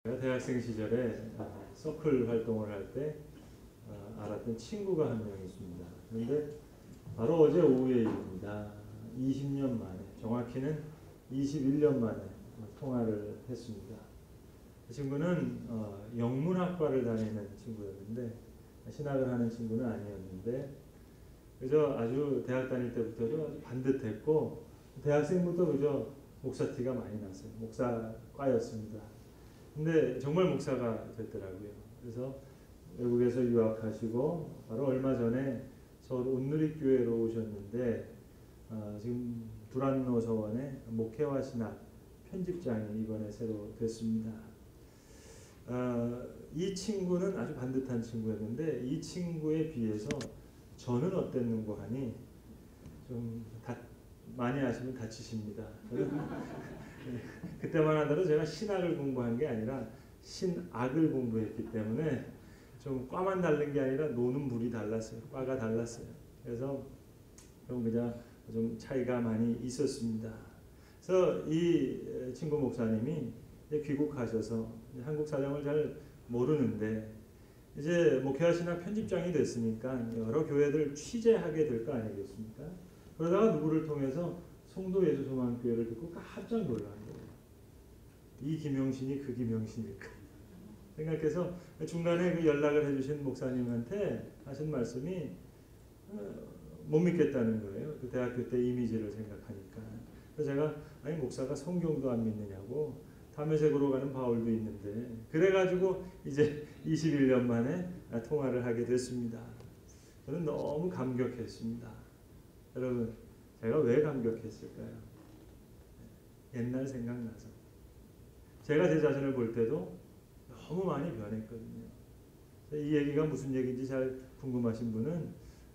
제가 대학생 시절에 서클 활동을 할 때 알았던 친구가 한 명 있습니다. 그런데 바로 어제 오후의 일입니다. 20년 만에, 정확히는 21년 만에 통화를 했습니다. 그 친구는 영문학과를 다니는 친구였는데, 신학을 하는 친구는 아니었는데, 그저 아주 대학 다닐 때부터도 아주 반듯했고, 대학생부터 그저 목사티가 많이 났어요. 목사과였습니다. 근데 정말 목사가 됐더라고요. 그래서 외국에서 유학하시고 바로 얼마 전에 서울 온누리교회로 오셨는데 지금 두란노 서원의 목회와 신학 편집장이 이번에 새로 됐습니다. 이 친구는 아주 반듯한 친구였는데 이 친구에 비해서 저는 어땠는고 하니 좀 많이 아시면 다치십니다. 그때만 하더라도 제가 신학을 공부한 게 아니라 신악을 공부했기 때문에 좀 과만 다른 게 아니라 노는 물이 달랐어요. 과가 달랐어요. 그래서 좀 차이가 많이 있었습니다. 그래서 이 친구 목사님이 귀국하셔서 한국 사정을 잘 모르는데 이제 목회와 신학 편집장이 됐으니까 여러 교회들 취재하게 될 거 아니겠습니까? 그러다가 누구를 통해서 송도 예수소망교회를 듣고 깜짝 놀란 거예요. 이 김영신이 그 김영신일까 생각해서 중간에 그 연락을 해주신 목사님한테 하신 말씀이 못 믿겠다는 거예요. 그 대학교 때 이미지를 생각하니까. 그래서 제가 아니 목사가 성경도 안 믿느냐고, 다메섹으로 가는 바울도 있는데, 그래가지고 이제 21년 만에 통화를 하게 됐습니다. 저는 너무 감격했습니다. 여러분, 제가 왜 감격했을까요? 옛날 생각나서. 제가 제 자신을 볼 때도 너무 많이 변했거든요. 이 얘기가 무슨 얘기인지 잘 궁금하신 분은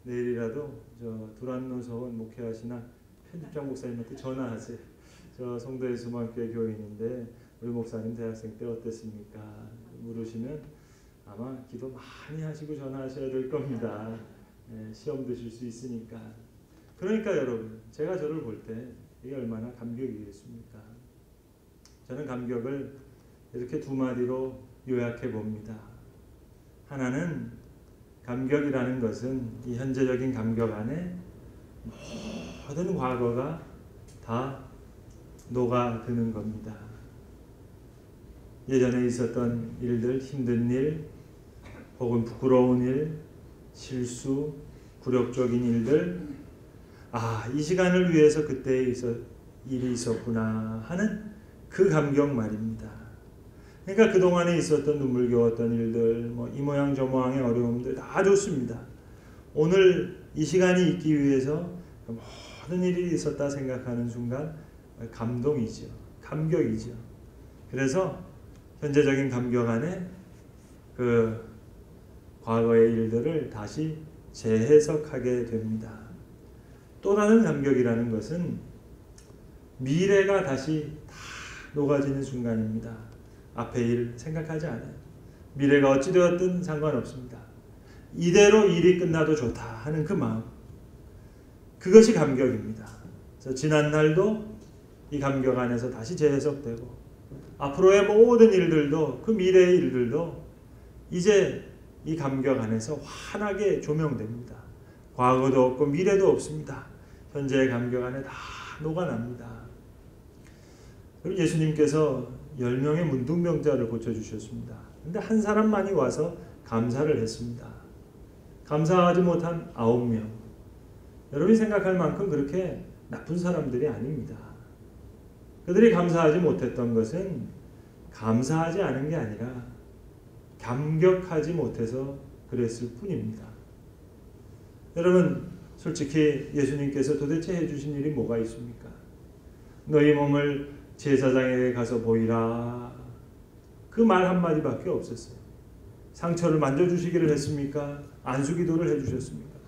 내일이라도 저 두란노 서원 목회와 신학 편집장 목사님한테 전화하세요. 저 송도의 수만교회 교인인데 우리 목사님 대학생 때 어땠습니까? 물으시면 아마 기도 많이 하시고 전화하셔야 될 겁니다. 시험 드실 수 있으니까. 그러니까 여러분, 제가 저를 볼 때 이게 얼마나 감격이겠습니까? 저는 감격을 이렇게 두 마디로 요약해 봅니다. 하나는 감격이라는 것은 이 현재적인 감격 안에 모든 과거가 다 녹아드는 겁니다. 예전에 있었던 일들, 힘든 일, 혹은 부끄러운 일, 실수, 굴욕적인 일들, 이 시간을 위해서 그때 일이 있었구나 하는 그 감격 말입니다. 그러니까 그동안에 있었던 눈물겨웠던 일들, 이 모양 저 모양의 어려움들 다 좋습니다. 오늘 이 시간이 있기 위해서 모든 일이 있었다 생각하는 순간 감동이죠. 감격이죠. 그래서 현재적인 감격 안에 그 과거의 일들을 다시 재해석하게 됩니다. 또 다른 감격이라는 것은 미래가 다시 다 녹아지는 순간입니다. 앞의 일 생각하지 않아요. 미래가 어찌 되었든 상관없습니다. 이대로 일이 끝나도 좋다 하는 그 마음, 그것이 감격입니다. 그래서 지난 날도 이 감격 안에서 다시 재해석되고, 앞으로의 모든 일들도, 그 미래의 일들도 이제 이 감격 안에서 환하게 조명됩니다. 과거도 없고 미래도 없습니다. 현재의 감격 안에 다 녹아납니다. 그리고 예수님께서 10명의 문둥병자를 고쳐주셨습니다. 그런데 한 사람만이 와서 감사를 했습니다. 감사하지 못한 9명. 여러분이 생각할 만큼 그렇게 나쁜 사람들이 아닙니다. 그들이 감사하지 못했던 것은 감사하지 않은 게 아니라 감격하지 못해서 그랬을 뿐입니다. 여러분, 솔직히 예수님께서 도대체 해주신 일이 뭐가 있습니까? 너희 몸을 제사장에게 가서 보이라. 그 말 한마디밖에 없었어요. 상처를 만져주시기를 했습니까? 안수기도를 해주셨습니까?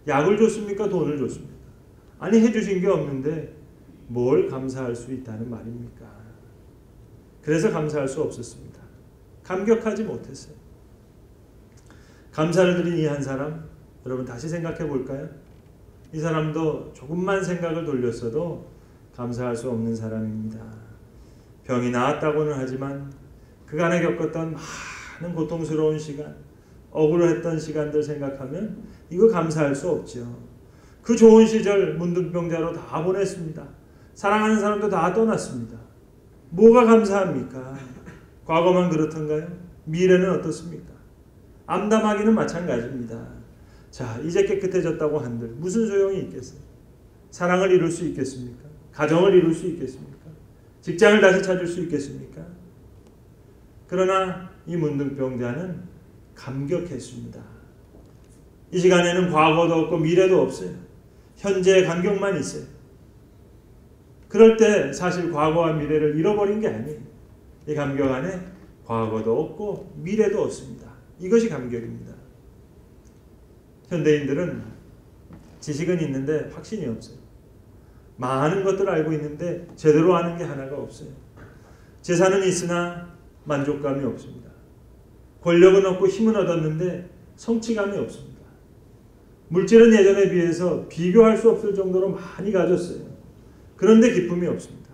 약을 줬습니까? 돈을 줬습니까? 아니, 해주신 게 없는데 뭘 감사할 수 있다는 말입니까? 그래서 감사할 수 없었습니다. 감격하지 못했어요. 감사를 드린 이 한 사람, 여러분 다시 생각해 볼까요? 이 사람도 조금만 생각을 돌렸어도 감사할 수 없는 사람입니다. 병이 나았다고는 하지만 그간에 겪었던 많은 고통스러운 시간, 억울했던 시간들 생각하면 이거 감사할 수 없죠. 그 좋은 시절 문둥병자로 다 보냈습니다. 사랑하는 사람도 다 떠났습니다. 뭐가 감사합니까? 과거만 그렇던가요? 미래는 어떻습니까? 암담하기는 마찬가지입니다. 자, 이제 깨끗해졌다고 한들 무슨 소용이 있겠어요? 사랑을 이룰 수 있겠습니까? 가정을 이룰 수 있겠습니까? 직장을 다시 찾을 수 있겠습니까? 그러나 이 문둥병자는 감격했습니다. 이 시간에는 과거도 없고 미래도 없어요. 현재의 감격만 있어요. 그럴 때 사실 과거와 미래를 잃어버린 게 아니에요. 이 감격 안에 과거도 없고 미래도 없습니다. 이것이 감격입니다. 현대인들은 지식은 있는데 확신이 없어요. 많은 것들을 알고 있는데 제대로 아는 게 하나가 없어요. 재산은 있으나 만족감이 없습니다. 권력은 얻고 힘은 얻었는데 성취감이 없습니다. 물질은 예전에 비해서 비교할 수 없을 정도로 많이 가졌어요. 그런데 기쁨이 없습니다.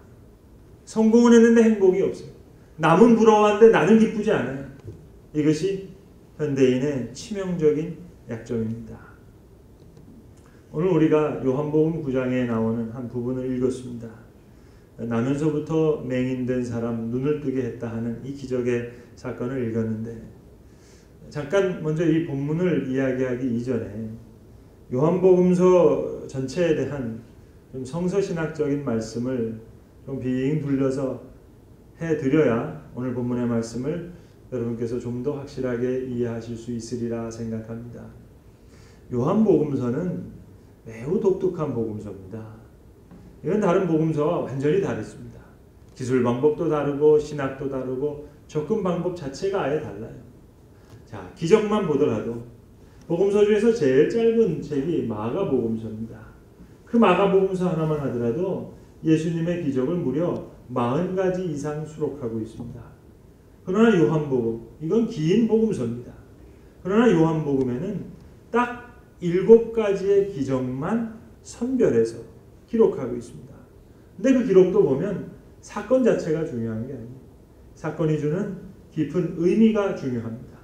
성공은 했는데 행복이 없어요. 남은 부러워하는데 나는 기쁘지 않아요. 이것이 현대인의 치명적인 약점입니다. 오늘 우리가 요한복음 9장에 나오는 한 부분을 읽었습니다. 나면서부터 맹인된 사람 눈을 뜨게 했다 하는 이 기적의 사건을 읽었는데, 잠깐 먼저 이 본문을 이야기하기 이전에 요한복음서 전체에 대한 좀 성서신학적인 말씀을 좀 빙 둘러서 해드려야 오늘 본문의 말씀을 여러분께서 좀 더 확실하게 이해하실 수 있으리라 생각합니다. 요한복음서는 매우 독특한 복음서입니다. 이건 다른 복음서와 완전히 다릅니다. 기술 방법도 다르고 신학도 다르고 접근 방법 자체가 아예 달라요. 자, 기적만 보더라도 복음서 중에서 제일 짧은 책이 마가복음서입니다. 그 마가복음서 하나만 하더라도 예수님의 기적을 무려 40가지 이상 수록하고 있습니다. 그러나 요한복음, 이건 긴 복음서입니다. 그러나 요한복음에는 딱 7가지의 기적만 선별해서 기록하고 있습니다. 근데 그 기록도 보면 사건 자체가 중요한 게 아니에요. 사건이 주는 깊은 의미가 중요합니다.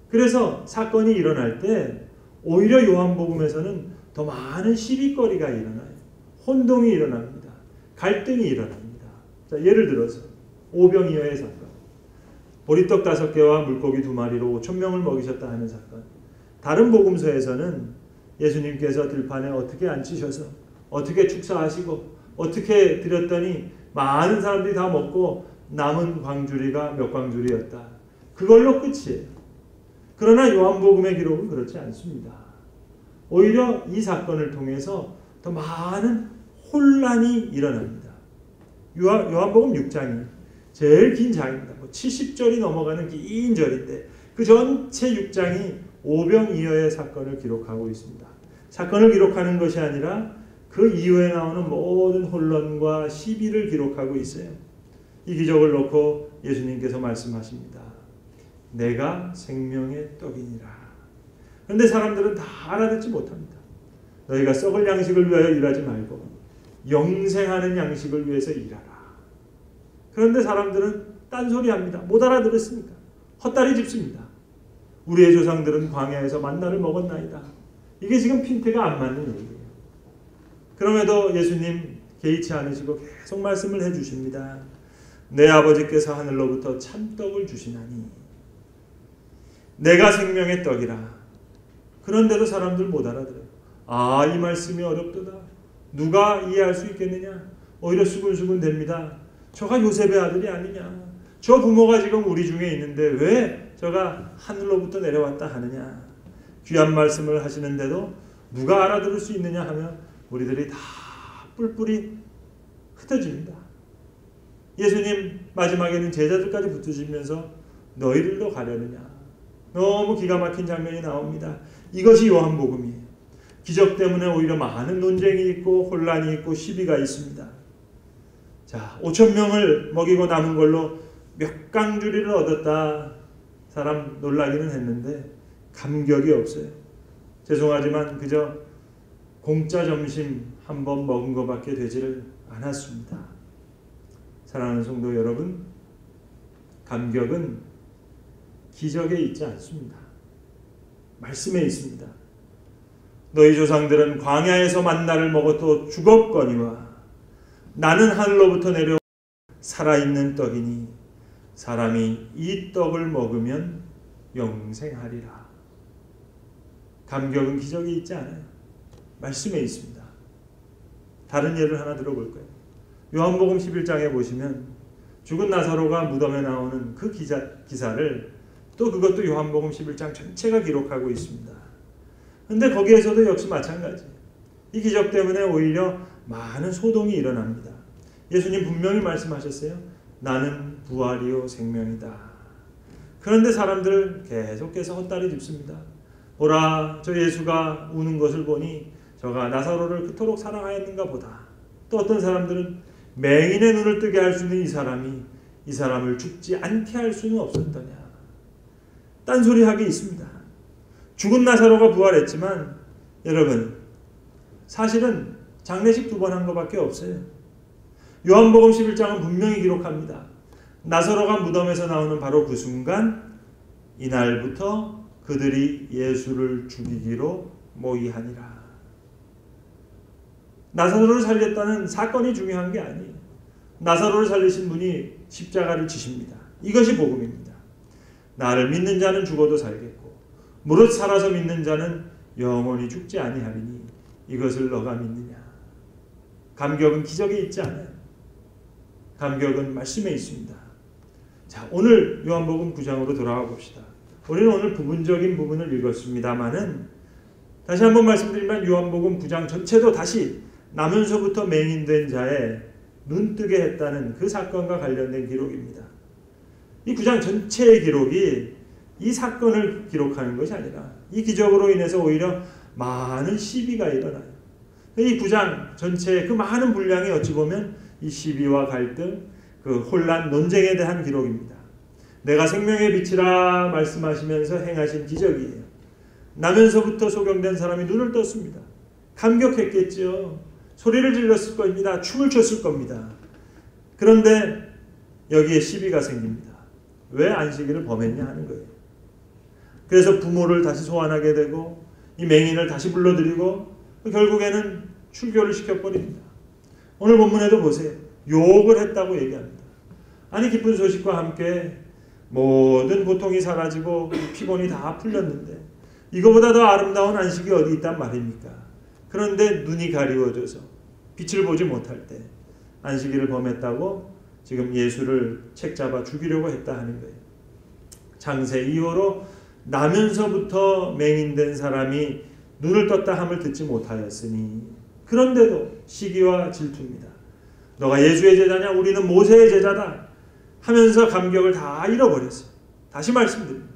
그래서 사건이 일어날 때 오히려 요한복음에서는 더 많은 시비거리가 일어나요. 혼동이 일어납니다. 갈등이 일어납니다. 자, 예를 들어서 오병이어의 사건, 보리떡 5개와 물고기 2마리로 5,000명을 먹이셨다 하는 사건. 다른 복음서에서는 예수님께서 들판에 어떻게 앉히셔서 어떻게 축사하시고 어떻게 드렸더니 많은 사람들이 다 먹고 남은 광주리가 몇 광주리였다. 그걸로 끝이에요. 그러나 요한복음의 기록은 그렇지 않습니다. 오히려 이 사건을 통해서 더 많은 혼란이 일어납니다. 요한복음 6장이 제일 긴 장입니다. 70절이 넘어가는 긴 절인데 그 전체 6장이 오병이어의 사건을 기록하고 있습니다. 사건을 기록하는 것이 아니라 그 이후에 나오는 모든 혼란과 시비를 기록하고 있어요. 이 기적을 놓고 예수님께서 말씀하십니다. 내가 생명의 떡이니라. 그런데 사람들은 다 알아듣지 못합니다. 너희가 썩을 양식을 위하여 일하지 말고 영생하는 양식을 위해서 일하라. 그런데 사람들은 딴소리합니다. 못 알아들었으니까. 헛다리 짚습니다. 우리의 조상들은 광야에서 만나를 먹었나이다. 이게 지금 핀트가 안 맞는 얘기예요. 그럼에도 예수님 개의치 않으시고 계속 말씀을 해주십니다. 내 아버지께서 하늘로부터 참떡을 주시나니 내가 생명의 떡이라. 그런데도 사람들 못 알아들어요. 아, 이 말씀이 어렵도다. 누가 이해할 수 있겠느냐. 오히려 수근수근 됩니다. 저가 요셉의 아들이 아니냐. 저 부모가 지금 우리 중에 있는데 왜 저가 하늘로부터 내려왔다 하느냐. 귀한 말씀을 하시는데도 누가 알아들을 수 있느냐 하면 우리들이 다 뿔뿔이 흩어집니다. 예수님 마지막에는 제자들까지 붙으시면서 너희들도 가려느냐. 너무 기가 막힌 장면이 나옵니다. 이것이 요한복음이에요. 기적 때문에 오히려 많은 논쟁이 있고 혼란이 있고 시비가 있습니다. 자, 5,000명을 먹이고 남은 걸로 몇 강주리를 얻었다. 사람 놀라기는 했는데 감격이 없어요. 죄송하지만 그저 공짜 점심 한 번 먹은 것밖에 되지를 않았습니다. 사랑하는 성도 여러분, 감격은 기적에 있지 않습니다. 말씀에 있습니다. 너희 조상들은 광야에서 만나를 먹어도 죽었거니와 나는 하늘로부터 내려온 살아있는 떡이니 사람이 이 떡을 먹으면 영생하리라. 감격은 기적에 있지 않아요. 말씀에 있습니다. 다른 예를 하나 들어볼까요? 요한복음 11장에 보시면 죽은 나사로가 무덤에 나오는 그 기사를 또 그것도 요한복음 11장 전체가 기록하고 있습니다. 근데 거기에서도 역시 마찬가지. 이 기적 때문에 오히려 많은 소동이 일어납니다. 예수님 분명히 말씀하셨어요. 나는 부활이요 생명이다. 그런데 사람들 계속해서 헛다리 짚습니다. 보라, 저 예수가 우는 것을 보니 저가 나사로를 그토록 사랑하였는가 보다. 또 어떤 사람들은 맹인의 눈을 뜨게 할 수 있는 이 사람이 이 사람을 죽지 않게 할 수는 없었더냐. 딴소리하게 있습니다. 죽은 나사로가 부활했지만 여러분 사실은 장례식 2번 한 것밖에 없어요. 요한복음 11장은 분명히 기록합니다. 나사로가 무덤에서 나오는 바로 그 순간 이날부터 그들이 예수를 죽이기로 모의하니라. 나사로를 살렸다는 사건이 중요한 게 아니에요. 나사로를 살리신 분이 십자가를 지십니다. 이것이 복음입니다. 나를 믿는 자는 죽어도 살겠고 무릇 살아서 믿는 자는 영원히 죽지 아니하리니 이것을 너가 믿느냐. 감격은 기적에 있지 않아요. 감격은 말씀에 있습니다. 자, 오늘 요한복음 9장으로 돌아가 봅시다. 우리는 오늘 부분적인 부분을 읽었습니다마는 다시 한번 말씀드리면 요한복음 9장 전체도 다시 나면서부터 맹인된 자의 눈뜨게 했다는 그 사건과 관련된 기록입니다. 이 9장 전체의 기록이 이 사건을 기록하는 것이 아니라 이 기적으로 인해서 오히려 많은 시비가 일어나요. 이 9장 전체의 그 많은 분량이 어찌 보면 이 시비와 갈등, 그 혼란, 논쟁에 대한 기록입니다. 내가 생명의 빛이라 말씀하시면서 행하신 기적이에요. 나면서부터 소경된 사람이 눈을 떴습니다. 감격했겠지요. 소리를 질렀을 겁니다. 춤을 췄을 겁니다. 그런데 여기에 시비가 생깁니다. 왜 안식일을 범했냐 하는 거예요. 그래서 부모를 다시 소환하게 되고 이 맹인을 다시 불러들이고 결국에는 출교를 시켜버립니다. 오늘 본문에도 보세요. 욕을 했다고 얘기합니다. 아니 기쁜 소식과 함께 모든 고통이 사라지고 피곤이 다 풀렸는데 이거보다 더 아름다운 안식이 어디 있단 말입니까? 그런데 눈이 가리워져서 빛을 보지 못할 때 안식일을 범했다고 지금 예수를 책잡아 죽이려고 했다 하는 거예요. 장세 이후로 나면서부터 맹인된 사람이 눈을 떴다 함을 듣지 못하였으니 그런데도 시기와 질투입니다. 너가 예수의 제자냐? 우리는 모세의 제자다 하면서 감격을 다 잃어버렸어요. 다시 말씀드립니다.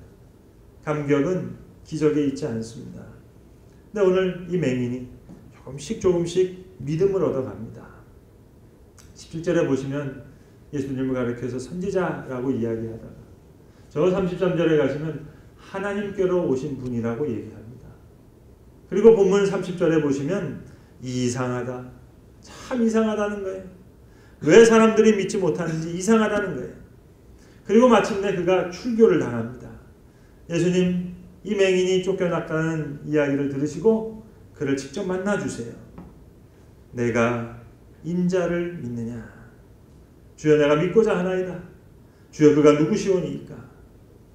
감격은 기적에 있지 않습니다. 근데 오늘 이 맹인이 조금씩 믿음을 얻어갑니다. 17절에 보시면 예수님을 가리켜서 선지자라고 이야기하다가 저 33절에 가시면 하나님께로 오신 분이라고 얘기합니다. 그리고 본문 30절에 보시면 이상하다. 참 이상하다는 거예요. 왜 사람들이 믿지 못하는지 이상하다는 거예요. 그리고 마침내 그가 출교를 당합니다. 예수님 이 맹인이 쫓겨났다는 이야기를 들으시고 그를 직접 만나주세요. 내가 인자를 믿느냐? 주여 내가 믿고자 하나이다. 주여 그가 누구시오니이까?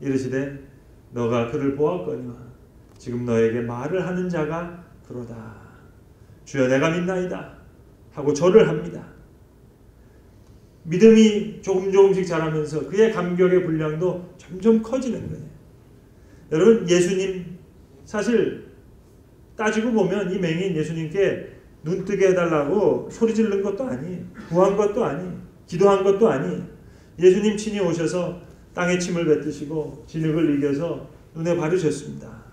이르시되 너가 그를 보았거니와 지금 너에게 말을 하는 자가 그로다. 주여 내가 믿나이다 하고 절을 합니다. 믿음이 조금씩 자라면서 그의 감격의 분량도 점점 커지는 거예요. 여러분 예수님 사실 따지고 보면 이 맹인 예수님께 눈뜨게 해달라고 소리 지른 것도 아니에요. 구한 것도 아니에요. 기도한 것도 아니에요. 예수님 친히 오셔서 땅에 침을 뱉으시고 진흙을 이겨서 눈에 바르셨습니다.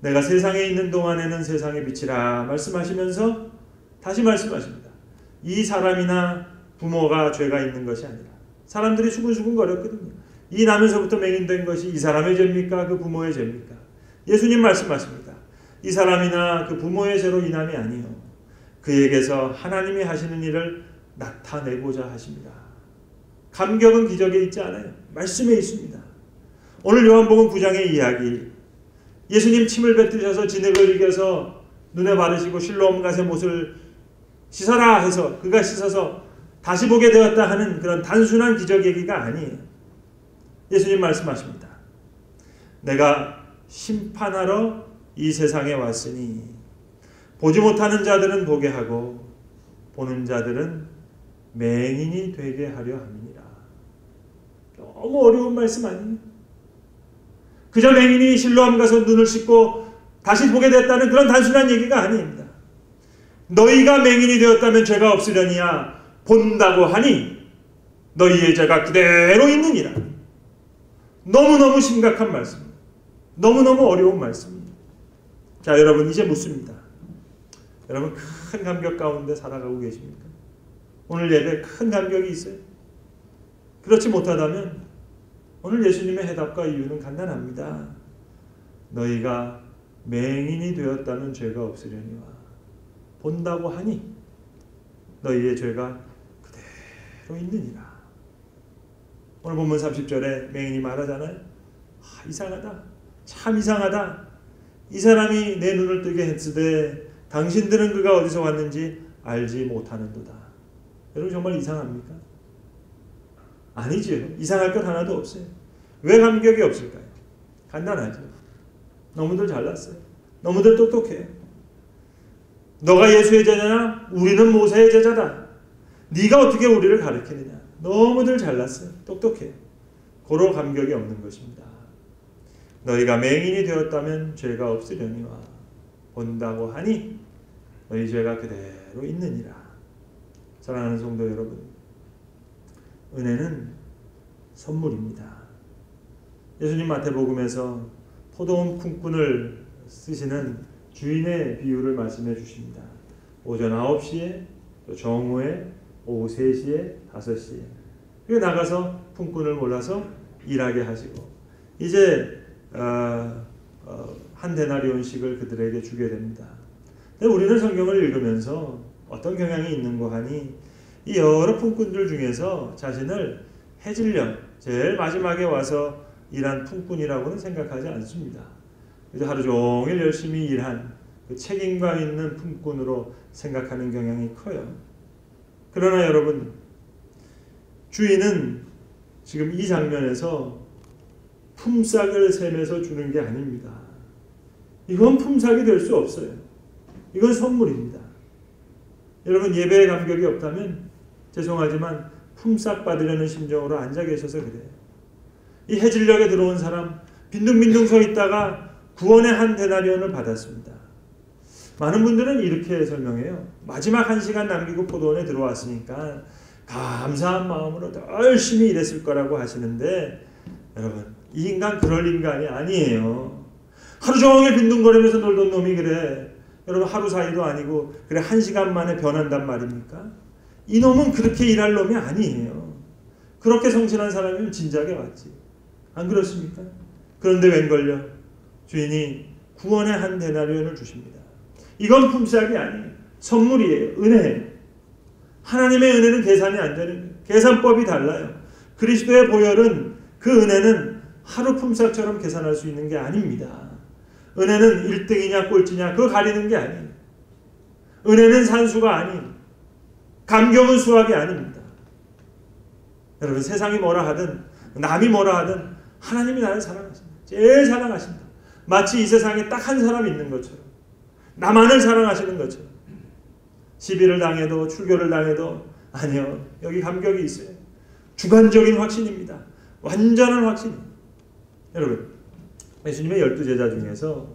내가 세상에 있는 동안에는 세상의 빛이라 말씀하시면서 다시 말씀하십니다. 이 사람이나 부모가 죄가 있는 것이 아니라 사람들이 수근수근 거렸거든요. 이 나면서부터 맹인된 것이 이 사람의 죄입니까? 그 부모의 죄입니까? 예수님 말씀하십니다. 이 사람이나 그 부모의 죄로 인함이 아니요 그에게서 하나님이 하시는 일을 나타내고자 하십니다. 감격은 기적에 있지 않아요. 말씀에 있습니다. 오늘 요한복음 9장의 이야기, 예수님 침을 뱉으셔서 진흙을 이겨서 눈에 바르시고 실로암 갓의 못을 씻어라 해서 그가 씻어서 다시 보게 되었다 하는 그런 단순한 기적 얘기가 아니에요. 예수님 말씀하십니다. 내가 심판하러 이 세상에 왔으니 보지 못하는 자들은 보게 하고 보는 자들은 맹인이 되게 하려 함이니라. 너무 어려운 말씀 아니에요? 그저 맹인이 실로암 가서 눈을 씻고 다시 보게 됐다는 그런 단순한 얘기가 아닙니다. 너희가 맹인이 되었다면 죄가 없으려니야 본다고 하니 너희의 죄가 그대로 있느니라. 너무너무 심각한 말씀, 너무너무 어려운 말씀입니다. 자, 여러분 이제 묻습니다. 여러분 큰 감격 가운데 살아가고 계십니까? 오늘 예배 큰 감격이 있어요? 그렇지 못하다면 오늘 예수님의 해답과 이유는 간단합니다. 너희가 맹인이 되었다면 죄가 없으려니와 본다고 하니 너희의 죄가 그대로 있느니라. 오늘 본문 30절에 맹인이 말하잖아요. 이상하다. 참 이상하다. 이 사람이 내 눈을 뜨게 했으되 당신들은 그가 어디서 왔는지 알지 못하는도다. 여러분 정말 이상합니까? 아니지요. 이상할 것 하나도 없어요. 왜 감격이 없을까요? 간단하죠. 너무들 잘났어요. 너무들 똑똑해요. 너가 예수의 제자냐? 우리는 모세의 제자다. 네가 어떻게 우리를 가르치느냐? 너무들 잘났어요. 똑똑해요. 고로 감격이 없는 것입니다. 너희가 맹인이 되었다면 죄가 없으려니와 본다고 하니 너희 죄가 그대로 있느니라. 사랑하는 성도 여러분, 은혜는 선물입니다. 예수님 마태복음에서 포도원 품꾼을 쓰시는 주인의 비유를 말씀해 주십니다. 오전 9시에, 또 정오에, 오후 3시에, 5시에 그리고 나가서 품꾼을 몰라서 일하게 하시고 이제 한 데나리온씩을 그들에게 주게 됩니다. 근데 우리는 성경을 읽으면서 어떤 경향이 있는고 하니 이 여러 품꾼들 중에서 자신을 해질녘 제일 마지막에 와서 일한 품꾼이라고는 생각하지 않습니다. 그래서 하루 종일 열심히 일한 그 책임감 있는 품꾼으로 생각하는 경향이 커요. 그러나 여러분, 주인은 지금 이 장면에서 품삯을 세면서 주는 게 아닙니다. 이건 품삯이 될 수 없어요. 이건 선물입니다. 여러분 예배에 감격이 없다면 죄송하지만 품삯 받으려는 심정으로 앉아 계셔서 그래요. 이 해질녘에 들어온 사람 빈둥빈둥 서 있다가 구원의 한 데나리온을 받았습니다. 많은 분들은 이렇게 설명해요. 마지막 1시간 남기고 포도원에 들어왔으니까 감사한 마음으로 더 열심히 일했을 거라고 하시는데 여러분 이 인간 그럴 인간이 아니에요. 하루 종일 빈둥거리면서 놀던 놈이 그래. 여러분 하루 사이도 아니고 그래 1시간 만에 변한단 말입니까? 이 놈은 그렇게 일할 놈이 아니에요. 그렇게 성실한 사람이면 진작에 왔지. 안 그렇습니까? 그런데 웬걸요? 주인이 구원의 한 데나리온을 주십니다. 이건 품삯이 아니에요. 선물이에요. 은혜예요. 하나님의 은혜는 계산이 안 되는 거예요. 계산법이 달라요. 그리스도의 보혈은 그 은혜는 하루 품삯처럼 계산할 수 있는 게 아닙니다. 은혜는 1등이냐 꼴찌냐 그거 가리는 게 아니에요. 은혜는 산수가 아니에요. 감격은 수학이 아닙니다. 여러분 세상이 뭐라 하든 남이 뭐라 하든 하나님이 나를 사랑하십니다. 제일 사랑하신다. 마치 이 세상에 딱 한 사람이 있는 것처럼 나만을 사랑하시는 것처럼 시비를 당해도 출교를 당해도 아니요. 여기 감격이 있어요. 주관적인 확신입니다. 완전한 확신입니다. 여러분 예수님의 12제자 중에서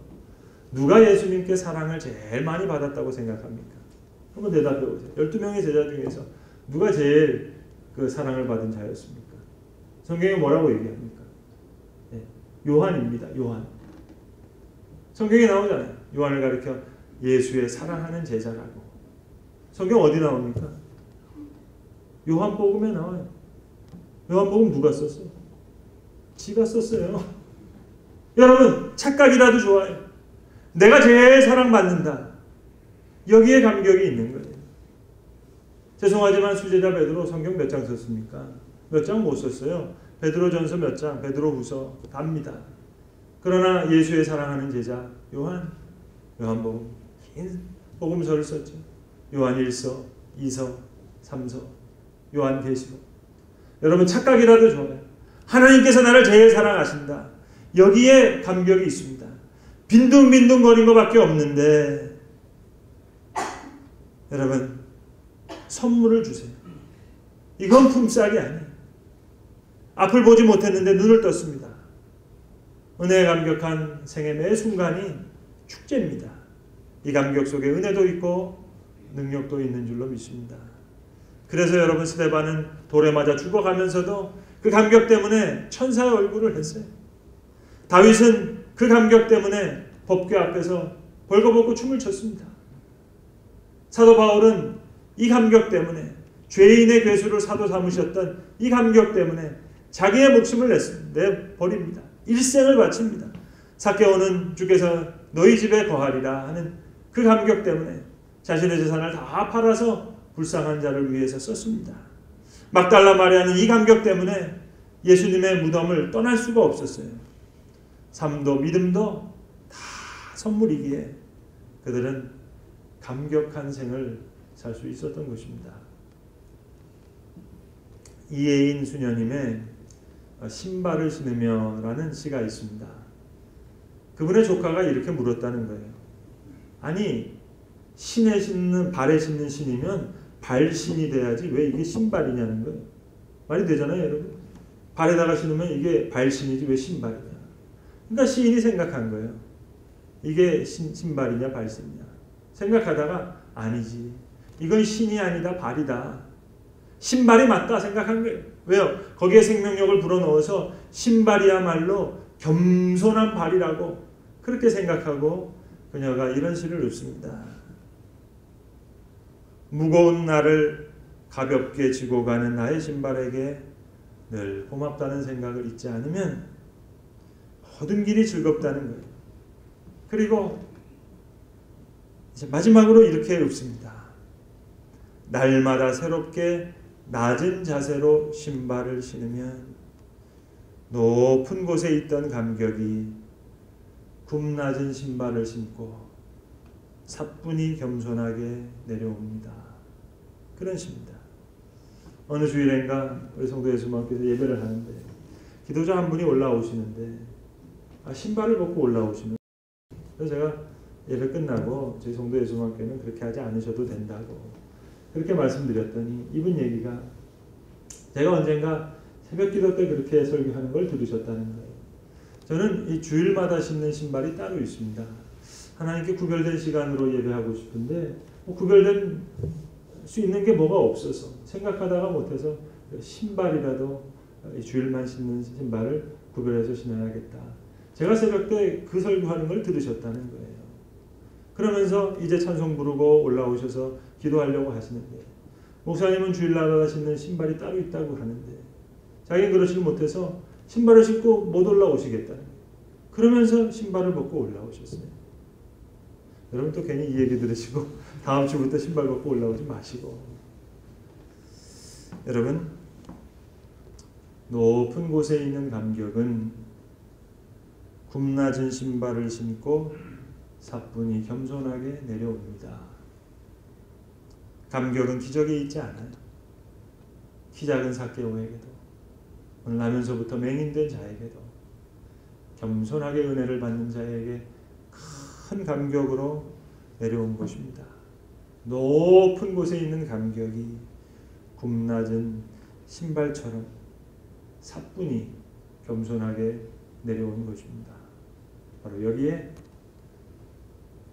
누가 예수님께 사랑을 제일 많이 받았다고 생각합니까? 한번 대답해 보세요. 12명의 제자 중에서 누가 제일 그 사랑을 받은 자였습니까? 성경에 뭐라고 얘기합니까? 네, 요한입니다. 요한. 성경에 나오잖아요. 요한을 가리켜 예수의 사랑하는 제자라고. 성경 어디 나옵니까? 요한복음에 나와요. 요한복음 누가 썼어요? 지가 썼어요. 여러분 착각이라도 좋아요. 내가 제일 사랑받는다. 여기에 감격이 있는 거예요. 죄송하지만 수제자 베드로 성경 몇 장 썼습니까? 몇 장 못 썼어요. 베드로전서 몇 장, 베드로후서 답니다. 그러나 예수의 사랑하는 제자 요한복음 긴 복음서를 썼죠. 요한 1서, 2서, 3서, 요한계시록. 여러분 착각이라도 좋아요. 하나님께서 나를 제일 사랑하신다. 여기에 감격이 있습니다. 빈둥빈둥거린 것밖에 없는데 여러분 선물을 주세요. 이건 품삯이 아니에요. 앞을 보지 못했는데 눈을 떴습니다. 은혜에 감격한 생의 매 순간이 축제입니다. 이 감격 속에 은혜도 있고 능력도 있는 줄로 믿습니다. 그래서 여러분 스데반은 돌에 맞아 죽어가면서도 그 감격 때문에 천사의 얼굴을 했어요. 다윗은 그 감격 때문에 법궤 앞에서 벌거벗고 춤을 췄습니다. 사도 바울은 이 감격 때문에 죄인의 괴수를 사도 삼으셨던 이 감격 때문에 자기의 목숨을 내버립니다. 일생을 바칩니다. 삭개오는 주께서 너희 집에 거하리라 하는 그 감격 때문에 자신의 재산을 다 팔아서 불쌍한 자를 위해서 썼습니다. 막달라 마리아는 이 감격 때문에 예수님의 무덤을 떠날 수가 없었어요. 삶도 믿음도 다 선물이기에 그들은 감격한 생을 살 수 있었던 것입니다. 이혜인 수녀님의 신발을 신으며 라는 시가 있습니다. 그분의 조카가 이렇게 물었다는 거예요. 아니 신에 신는 발에 신는 신이면 발신이 돼야지 왜 이게 신발이냐는 거예요. 말이 되잖아요 여러분. 발에다가 신으면 이게 발신이지 왜 신발이냐. 그러니까 시인이 생각한 거예요. 이게 신발이냐 발신이냐 생각하다가 아니지 이건 신이 아니다 발이다. 신발이 맞다 생각한 거예요. 왜요? 거기에 생명력을 불어넣어서 신발이야말로 겸손한 발이라고 그렇게 생각하고 그녀가 이런 시를 읊습니다. 무거운 나를 가볍게 지고 가는 나의 신발에게 늘 고맙다는 생각을 잊지 않으면 모든 길이 즐겁다는 거예요. 그리고 이제 마지막으로 이렇게 읊습니다. 날마다 새롭게 낮은 자세로 신발을 신으면 높은 곳에 있던 감격이 굽낮은 신발을 신고 사뿐히 겸손하게 내려옵니다. 그런 시입니다. 어느 주일인가 우리 성도 예수님께서 예배를 하는데 기도자 한 분이 올라오시는데 신발을 벗고 올라오시는. 그래서 제가 예배 끝나고 저희 성도 예수님께는 그렇게 하지 않으셔도 된다고 그렇게 말씀드렸더니 이분 얘기가 제가 언젠가 새벽기도 때 그렇게 설교하는 걸 들으셨다는 거예요. 저는 이 주일마다 신는 신발이 따로 있습니다. 하나님께 구별된 시간으로 예배하고 싶은데 구별된 수 있는 게 뭐가 없어서 생각하다가 못해서 신발이라도 주일만 신는 신발을 구별해서 신어야겠다. 제가 새벽 때 그 설교하는 걸 들으셨다는 거예요. 그러면서 이제 찬송 부르고 올라오셔서 기도하려고 하시는데 목사님은 주일마다 신는 신발이 따로 있다고 하는데 자기는 그러지 못해서 신발을 신고 못 올라오시겠다는 거예요. 그러면서 신발을 벗고 올라오셨어요. 여러분 또 괜히 이 얘기 들으시고 다음 주부터 신발 벗고 올라오지 마시고 여러분 높은 곳에 있는 감격은 굽낮은 신발을 신고 사뿐히 겸손하게 내려옵니다. 감격은 기적에 있지 않아요. 키 작은 삭개오에게도 오늘 나면서부터 맹인된 자에게도 겸손하게 은혜를 받는 자에게 큰 감격으로 내려온 것입니다. 높은 곳에 있는 감격이 굽낮은 신발처럼 사뿐히 겸손하게 내려온 것입니다. 바로 여기에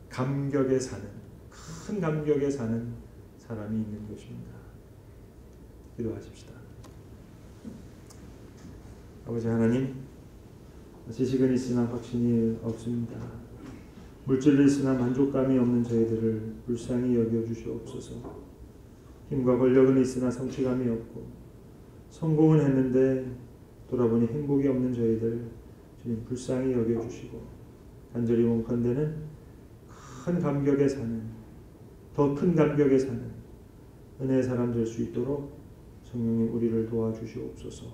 감격에 사는 큰 감격에 사는 사람이 있는 것입니다. 기도하십시다. 아버지 하나님, 지식은 있으나 확신이 없습니다. 물질이 있으나 만족감이 없는 저희들을 불쌍히 여겨주시옵소서. 힘과 권력은 있으나 성취감이 없고 성공은 했는데 돌아보니 행복이 없는 저희들 주님 불쌍히 여겨주시고 간절히 원컨대는 큰 감격에 사는 더 큰 감격에 사는 은혜의 사람 될 수 있도록 성령님 우리를 도와주시옵소서.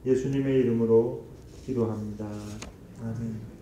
예수님의 이름으로 기도합니다. 아멘.